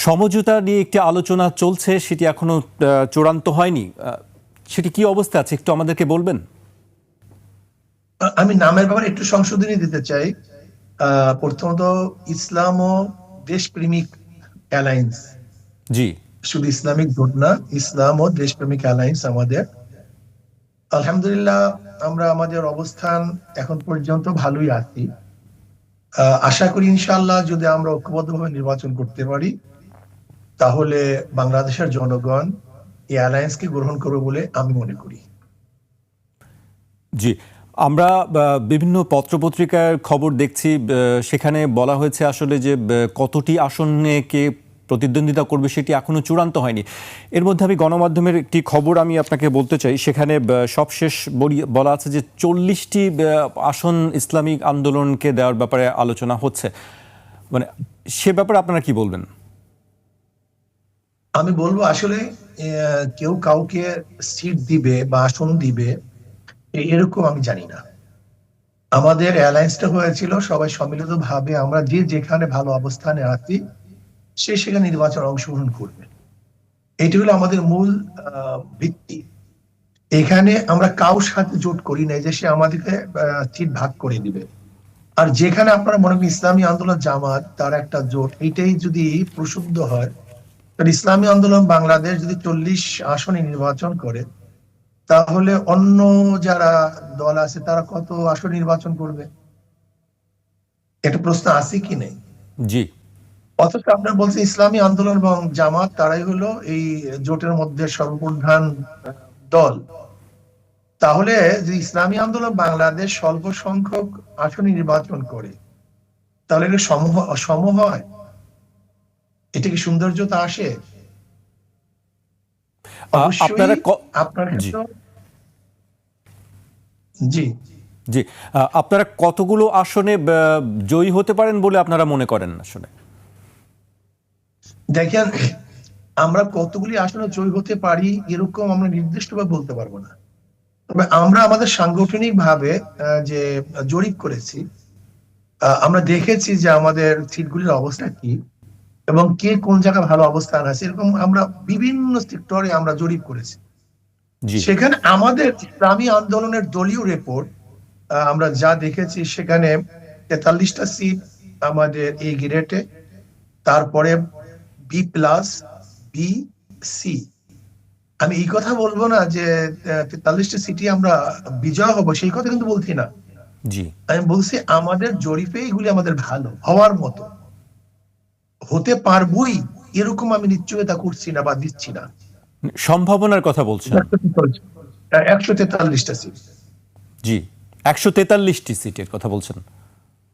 সমঝোতা নিয়ে একটি আলোচনা চলছে, সেটি এখনো চূড়ান্ত হয়নি। সেটি কি অবস্থা আছে একটু আমাদেরকে বলবেন? আমি নামের ব্যাপারে একটু সংশোধনী দিতে চাই। প্রথমত ইসলাম ও দেশপ্রেমিক অ্যালায়েন্স, জি শুধু ইসলামিক জোট না, ইসলাম ও দেশপ্রেমিক অ্যালায়েন্স আমাদের। আলহামদুলিল্লাহ, আমরা আমাদের অবস্থান এখন পর্যন্ত ভালোই আছি। আশা করি ইনশাআল্লাহ যদি আমরা ঐক্যবদ্ধভাবে নির্বাচন করতে পারি, তাহলে বাংলাদেশের জনগণ এই অ্যালায়েন্সকে গ্রহণ করবে বলে আমি মনে করি। জি, আমরা বিভিন্ন পত্রপত্রিকার খবর দেখছি, সেখানে বলা হয়েছে আসলে যে কতটি আসনে কে প্রতিদ্বন্দ্বিতা করবে সেটি এখনো চূড়ান্ত হয়নি। এর মধ্যে আমি গণমাধ্যমের একটি খবর আমি আপনাকে বলতে চাই, সেখানে সবশেষ বলা আছে যে 40টি আসন ইসলামিক আন্দোলনকে দেওয়ার ব্যাপারে আলোচনা হচ্ছে। মানে সে ব্যাপারে আপনারা কি বলবেন? আমি বলবো আসলে কেউ কাউকে সিট দিবে বা আসন দিবে এরকম আমি জানি না। আমাদের অ্যালায়েন্সটা হয়েছিল সবাই সম্মিলিত ভাবে, আমরা যে যেখানে ভালো অবস্থানে আছি সে সেখানে নির্বাচন অংশগ্রহণ করবে। এটি হলো আমাদের মূল ভিত্তি। এখানে আমরা কারোর সাথে জোট করি নাই যে সে আমাদেরকে সিট ভাগ করে দিবে। আর যেখানে আপনারা মনে করেন ইসলামী আন্দোলন জামাত তার একটা জোট, এটাই যদি প্রসিদ্ধ হয়, তাহলে ইসলামী আন্দোলন বাংলাদেশ যদি 40 আসনে নির্বাচন করে, তাহলে অন্য যারা দল আছে তারা কত আসন নির্বাচন করবে? এটা প্রশ্ন আছে কি নেই? জি অথচ আপনার বলছে ইসলামী আন্দোলন এবং জামাত তারাই হলো এই জোটের মধ্যে সর্বপ্রধান দল। তাহলে যে ইসলামী আন্দোলন বাংলাদেশ স্বল্প সংখ্যক আসন নির্বাচন করে, তাহলে এটা সম হয়? এটা কি সৌন্দর্যতা আসে? অবশ্যই আপনারা আপনার জি ক্ষেত্রে। জি, জি আপনারা কতগুলো আসনে জয়ী হতে পারেন বলে আপনারা মনে করেন আসলে? দেখেন, আমরা কতগুলি আসনে জয়ী হতে পারি এরকম আমরা নির্দিষ্টভাবে বলতে পারবো না। তবে আমরা আমাদের সাংগঠনিক ভাবে যে জরিপ করেছি, আমরা দেখেছি যে আমাদের সিটগুলির অবস্থা কি এবং কে কোন জায়গায় ভালো অবস্থান আছে, এরকম আমরা বিভিন্ন সেক্টরে আমরা জরিপ করেছি। জি সেখানে আমাদের ইসলামী আন্দোলনের দলীয় রিপোর্ট আমরা যা দেখেছি, সেখানে 43টা সিট আমাদের এই গ্রেডে, তারপরে বি প্লাস, বি, সি। আমি এই কথা বলবো না যে 43টা সিটি আমরা বিজয় হব, সেই কথা কিন্তু বলছি না। জি আমি বলছি আমাদের জরিপে এগুলি আমাদের ভালো হওয়ার মতো, হতে পারবই এরকম আমি নিশ্চয়তা করছি না বা দিচ্ছি না। সম্ভাবনার কথা বলছেন? 143টা সিট। জি, 143টি সিটের কথা বলছেন?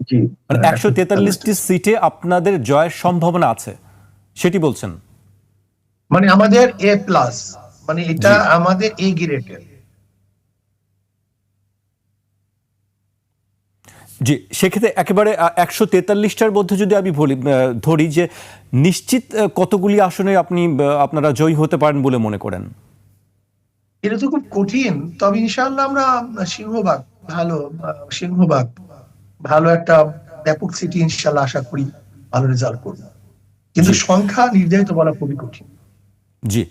জি, মানে 143টা। 143টি সিটে আপনাদের জয়ের সম্ভাবনা আছে সেটি বলছেন? মানে আমাদের এ প্লাস, মানে এটা জি আমাদের এ গ্রেডের। জি, সেক্ষেত্রে একেবারে 143টার মধ্যে যদি আমি ধরি যে নিশ্চিত কতগুলি আসনে আপনারা জয়ী হতে পারেন বলে মনে করেন? এটা তো খুব কঠিন। তবে ইনশাআল্লাহ আমরা সিংহভাগ ভালো, সিংহভাগ ভালো একটা ব্যাপক সিটি ইনশাআল্লাহ আশা করি ভালো রেজাল্ট করবো, কিন্তু জি সংখ্যা নির্ধারিত বলা খুবই কঠিন। জি